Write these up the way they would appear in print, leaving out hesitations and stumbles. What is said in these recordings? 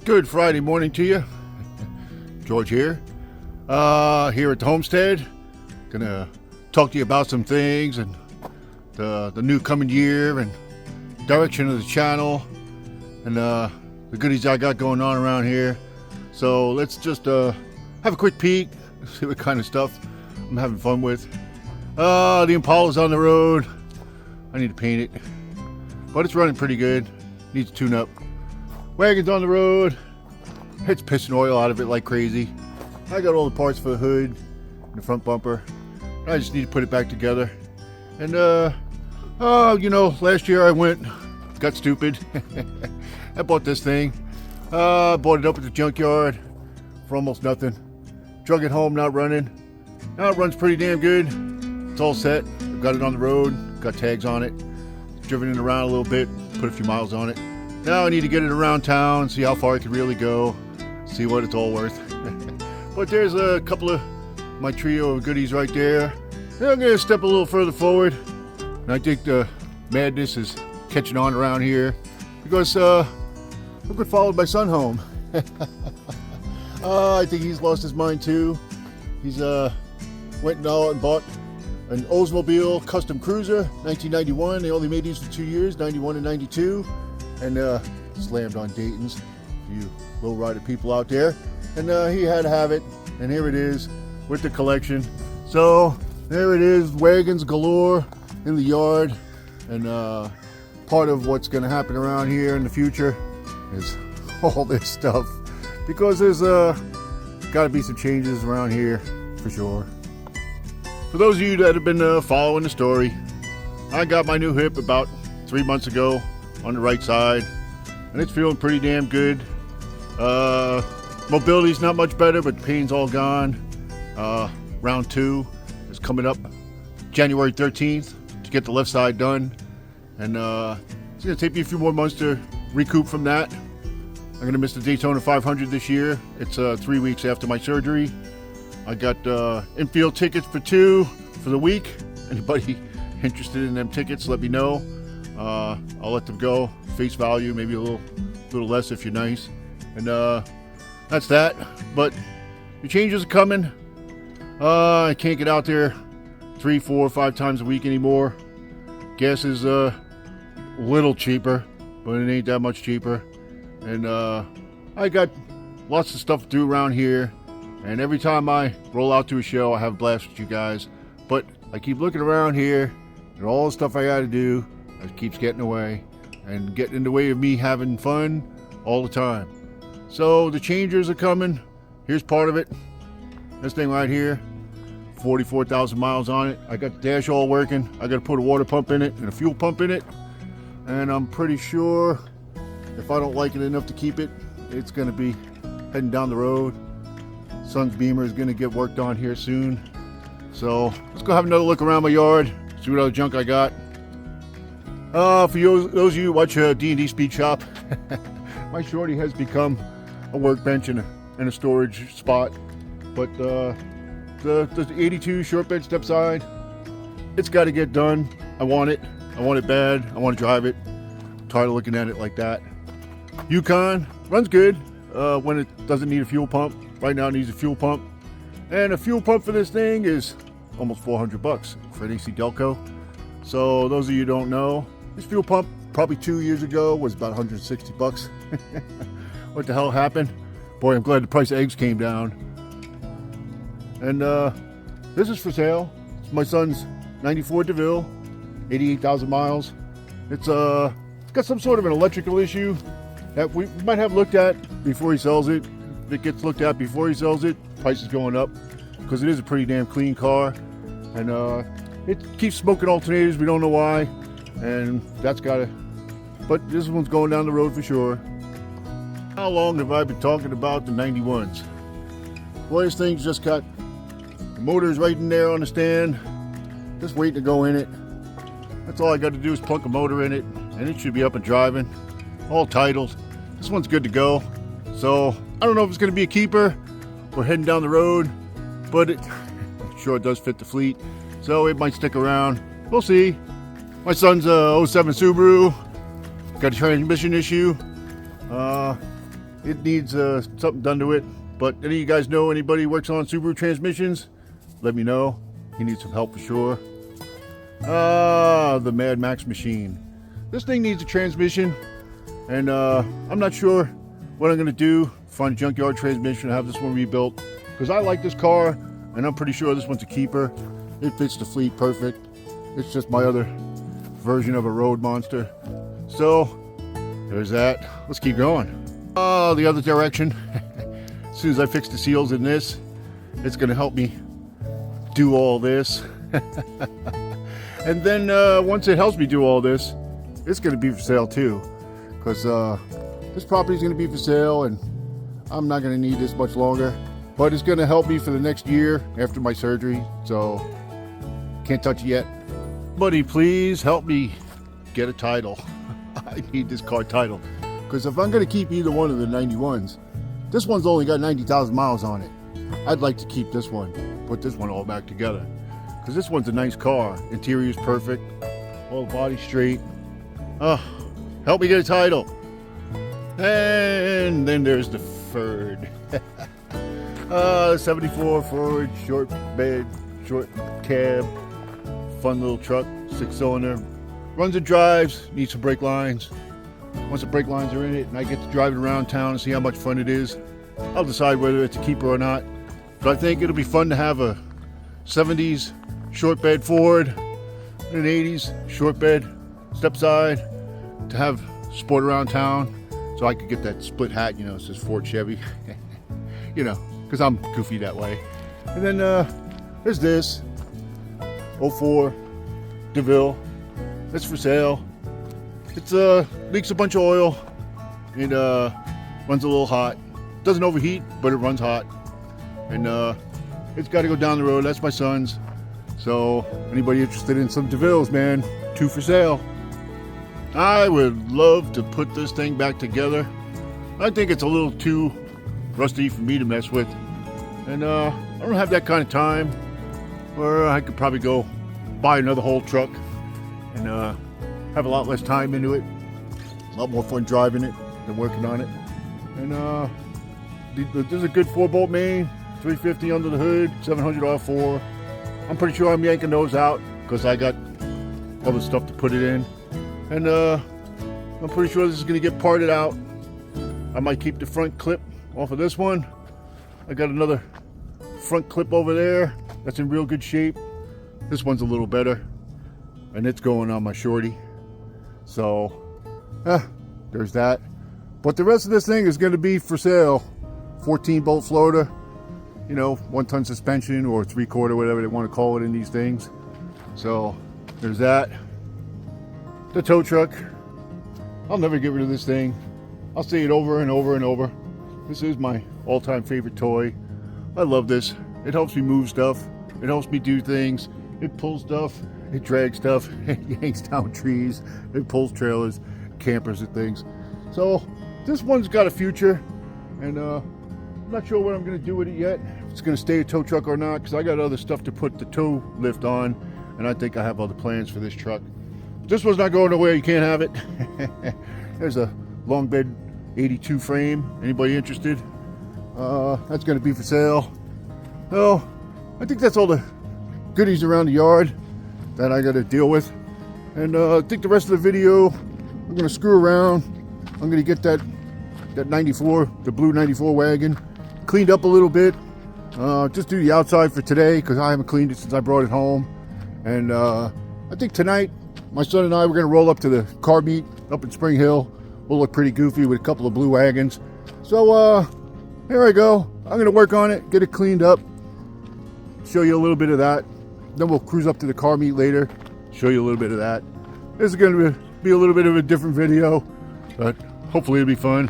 Good Friday morning to you. George here. Here at the homestead. Gonna talk to you about some things and the new coming year and direction of the channel and the goodies I got going on around here. So let's just have a quick peek, see what kind of stuff I'm having fun with. The Impala's on the road. I need to paint it, but it's running pretty good. Needs to tune up. Wagons on the road. It's pissing oil out of it like crazy. I got all the parts for the hood and the front bumper. I just need to put it back together. And last year I got stupid. I bought this thing. Bought it up at the junkyard for almost nothing. Drug it home, not running. Now it runs pretty damn good. It's all set. I've got it on the road. Got tags on it. Driven it around a little bit. Put a few miles on it. Now I need to get it around town, see how far I can really go, see what it's all worth. But there's a couple of my trio of goodies right there. And I'm gonna step a little further forward. And I think the madness is catching on around here because I've been followed my son home. I think he's lost his mind too. He's went out and bought an Oldsmobile custom cruiser, 1991. They only made these for 2 years, 91 and 92. And slammed on Dayton's, you lowrider people out there. And he had to have it, and here it is with the collection. So there it is, wagons galore in the yard. And part of what's going to happen around here in the future is all this stuff, because there's got to be some changes around here for sure. For those of you that have been following the story, I got my new hip about 3 months ago on the right side, and it's feeling pretty damn good. Mobility's not much better, but the pain's all gone. Round 2 is coming up January 13th to get the left side done, and it's gonna take me a few more months to recoup from that. I'm gonna miss the Daytona 500 this year. It's 3 weeks after my surgery. I got infield tickets for 2 for the week. Anybody interested in them tickets, let me know. I'll let them go. Face value, maybe a little less if you're nice. And that's that. But the changes are coming. I can't get out there 3, 4, 5 times a week anymore. Gas is a little cheaper, but it ain't that much cheaper. And I got lots of stuff to do around here. And every time I roll out to a show, I have a blast with you guys. But I keep looking around here and all the stuff I got to do. It keeps getting away and getting in the way of me having fun all the time. So the changers are coming. Here's part of it. This thing right here, 44,000 miles on it. I got the dash all working. I got to put a water pump in it and a fuel pump in it. And I'm pretty sure if I don't like it enough to keep it, it's going to be heading down the road. Son's Beamer is going to get worked on here soon. So let's go have another look around my yard, see what other junk I got. For those of you who watch D&D Speed Shop, my shorty has become a workbench and a storage spot. But the 82 short bed step side, it's got to get done. I want it bad. I want to drive it. I'm tired of looking at it like that. Yukon runs good when it doesn't need a fuel pump. Right now it needs a fuel pump. And a fuel pump for this thing is almost $400 for an AC Delco. So those of you who don't know, this fuel pump probably 2 years ago was about $160. What the hell happened? Boy, I'm glad the price of eggs came down. And this is for sale. It's my son's 94 DeVille, 88,000 miles. It's got some sort of an electrical issue that we might have looked at before he sells it. If it gets looked at before he sells it, price is going up because it is a pretty damn clean car. And it keeps smoking alternators. We don't know why. And that's gotta, but this one's going down the road for sure. How long have I been talking about the 91s? Boy, this thing's just got the motors right in there on the stand, just waiting to go in it. That's all I got to do is plunk a motor in it, and it should be up and driving, all titled. This one's good to go. So I don't know if it's going to be a keeper. We're heading down the road, but I'm sure it does fit the fleet, so it might stick around. We'll see. My son's a 07 Subaru, got a transmission issue. it needs something done to it. But any of you guys know anybody who works on Subaru transmissions, let me know. He needs some help for sure. The Mad Max machine. This thing needs a transmission, and I'm not sure what I'm gonna do. Find a junkyard transmission, have this one rebuilt, because I like this car, and I'm pretty sure this one's a keeper. It fits the fleet perfect. It's just my other version of a road monster. So there's that. Let's keep going. The other direction. As soon as I fix the seals in this, it's gonna help me do all this. And then once it helps me do all this, it's gonna be for sale too, because this property is gonna be for sale, and I'm not gonna need this much longer, but it's gonna help me for the next year after my surgery, so can't touch it yet. Buddy, please help me get a title. I need this car title, because if I'm gonna keep either one of the 91s, this one's only got 90,000 miles on it. I'd like to keep this one, put this one all back together, because this one's a nice car. Interior's perfect, all the body's straight. Help me get a title. And then there's the Ford. 74 Ford, short bed, short cab, fun little truck, 6-cylinder. Runs and drives, needs some brake lines. Once the brake lines are in it and I get to drive it around town and see how much fun it is, I'll decide whether it's a keeper or not. But I think it'll be fun to have a 70s short bed Ford and an 80s short bed step side to have sport around town, so I could get that split hat, you know, it says Ford Chevy. You know, because I'm goofy that way. And then there's this 04 DeVille. It's for sale. It's leaks a bunch of oil. It runs a little hot. Doesn't overheat, but it runs hot. And it's got to go down the road. That's my son's. So anybody interested in some DeVilles, man, 2 for sale. I would love to put this thing back together. I think it's a little too rusty for me to mess with. And I don't have that kind of time, or I could probably go buy another whole truck and have a lot less time into it. A lot more fun driving it than working on it. And there's a good 4-bolt main, 350 under the hood, 700 R4. I'm pretty sure I'm yanking those out because I got other stuff to put it in. And I'm pretty sure this is going to get parted out. I might keep the front clip off of this one. I got another front clip over there that's in real good shape. This one's a little better, and it's going on my shorty. So there's that. But the rest of this thing is going to be for sale. 14-bolt floater, you know, 1-ton suspension or 3/4, whatever they want to call it in these things. So there's that. The tow truck. I'll never get rid of this thing. I'll say it over and over and over. This is my all-time favorite toy. I love this. It helps me move stuff. It helps me do things. It pulls stuff. It drags stuff. It yanks down trees. It pulls trailers, campers, and things. So this one's got a future, and I'm not sure what I'm going to do with it yet. If it's going to stay a tow truck or not, because I got other stuff to put the tow lift on, and I think I have other plans for this truck. But this one's not going nowhere. You can't have it. There's a long bed 82 frame. Anybody interested? That's going to be for sale. So I think that's all the goodies around the yard that I got to deal with. And I think the rest of the video, I'm going to screw around. I'm going to get that 94, the blue 94 wagon, cleaned up a little bit. Just do the outside for today because I haven't cleaned it since I brought it home. And I think tonight, my son and I, we're going to roll up to the car meet up in Spring Hill. We'll look pretty goofy with a couple of blue wagons. So here I go. I'm going to work on it, get it cleaned up, show you a little bit of that. Then we'll cruise up to the car meet later, show you a little bit of that. This is going to be a little bit of a different video, but hopefully it'll be fun.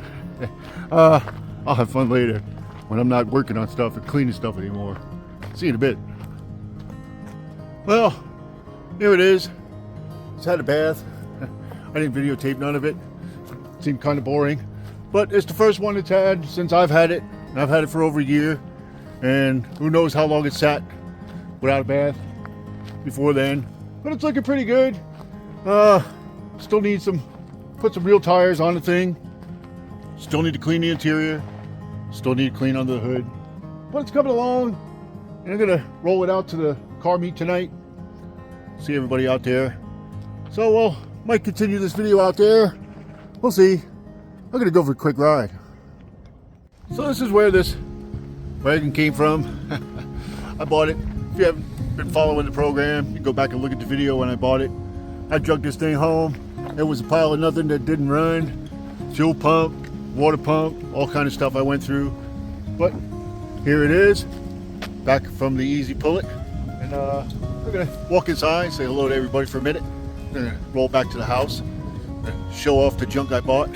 I'll have fun later when I'm not working on stuff and cleaning stuff anymore. See you in a bit. Well, here it is. Just had a bath. I didn't videotape none of it. Seemed kind of boring, but it's the first one it's had since I've had it, and I've had it for over a year, and who knows how long it sat without a bath before then. But it's looking pretty good. Still need put some real tires on the thing. Still need to clean the interior. Still need to clean under the hood. But it's coming along. And I'm gonna roll it out to the car meet tonight. See everybody out there. So we'll might continue this video out there. We'll see. I'm gonna go for a quick ride. So this is where this wagon came from. I bought it. If you haven't been following the program, you go back and look at the video when I bought it. I drug this thing home. It was a pile of nothing that didn't run. Fuel pump, water pump, all kind of stuff I went through. But here it is, back from the easy pullet. And we're gonna walk inside, say hello to everybody for a minute. We're gonna roll back to the house, show off the junk I bought.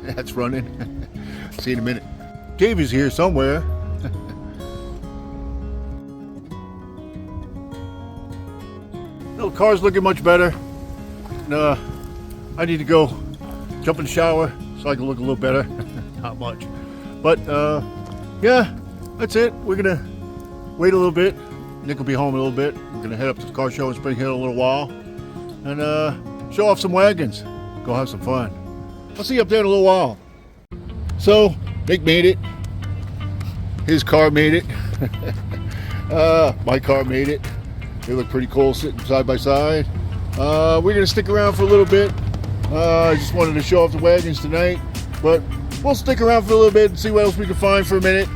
That's running. See you in a minute. Davey's here somewhere. The car's looking much better. And, I need to go jump in the shower so I can look a little better. Not much. But yeah, that's it. We're gonna wait a little bit. Nick will be home in a little bit. We're gonna head up to the car show in Spring Hill in a little while and show off some wagons. Go have some fun. I'll see you up there in a little while. So Nick made it. His car made it. My car made it. They look pretty cool sitting side by side. We're gonna stick around for a little bit. I just wanted to show off the wagons tonight, but we'll stick around for a little bit and see what else we can find for a minute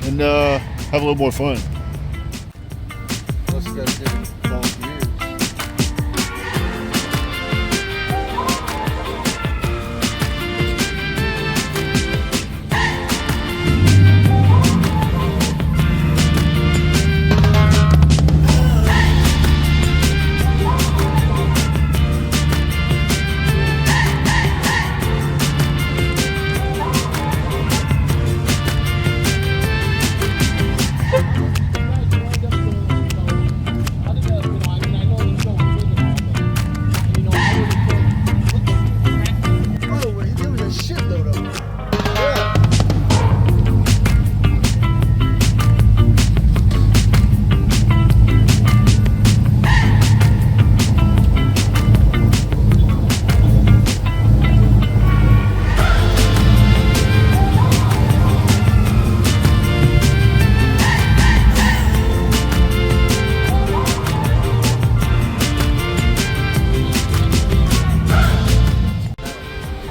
and have a little more fun. Plus, you guys did volunteers.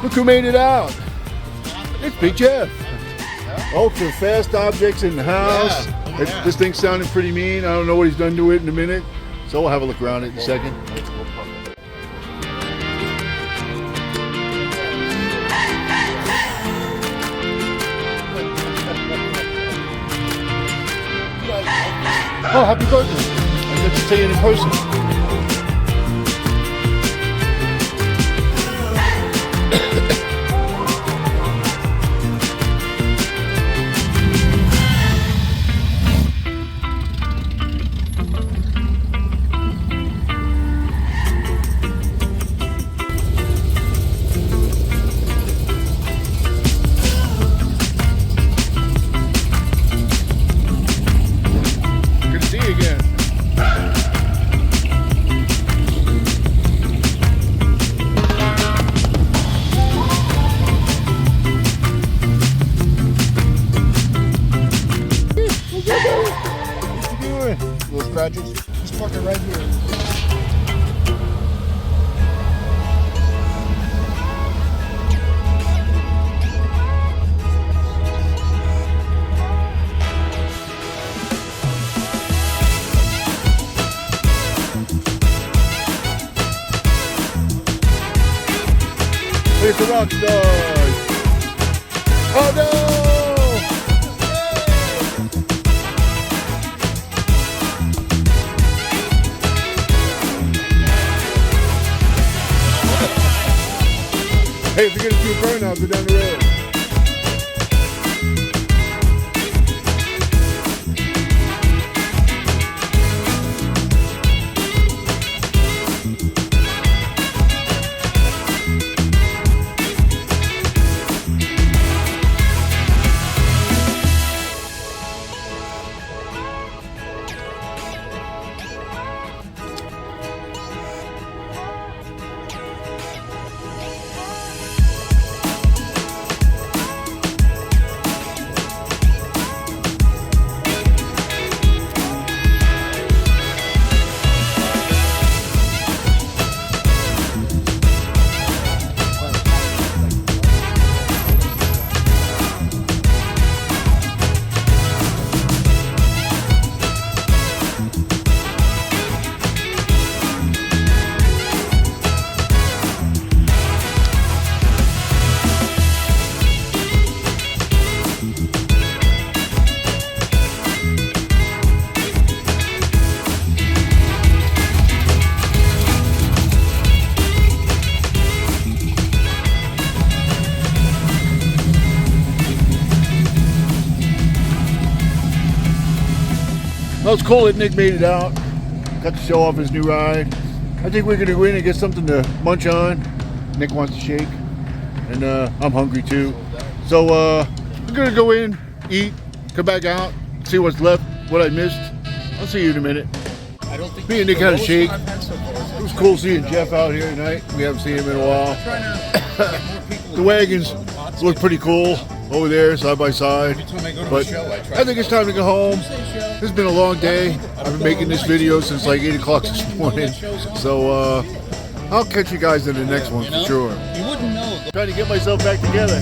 Look who made it out. It's Big Jeff. Ultra fast objects in the house. Yeah. This thing's sounding pretty mean. I don't know what he's done to it in a minute. So we'll have a look around it in a second. Oh, happy birthday. I get to say it in person. Little scratches. Just park it right here. Here's the rock stars. Oh no! Hey, if you're gonna do a burnout, go down the road. Well, it's cool that Nick made it out. Got to show off his new ride. I think we're gonna go in and get something to munch on. Nick wants to shake, and I'm hungry too. So we're gonna go in, eat, come back out, see what's left, what I missed. I'll see you in a minute. I don't think Me and Nick had a shake. It was cool seeing Jeff out here tonight. We haven't seen him in a while. The Wagons look pretty cool over there, side by side. But I think it's time to go home. This has been a long day. I've been making this video since like 8 o'clock this morning. So I'll catch you guys in the next one for sure. You wouldn't know. Trying to get myself back together.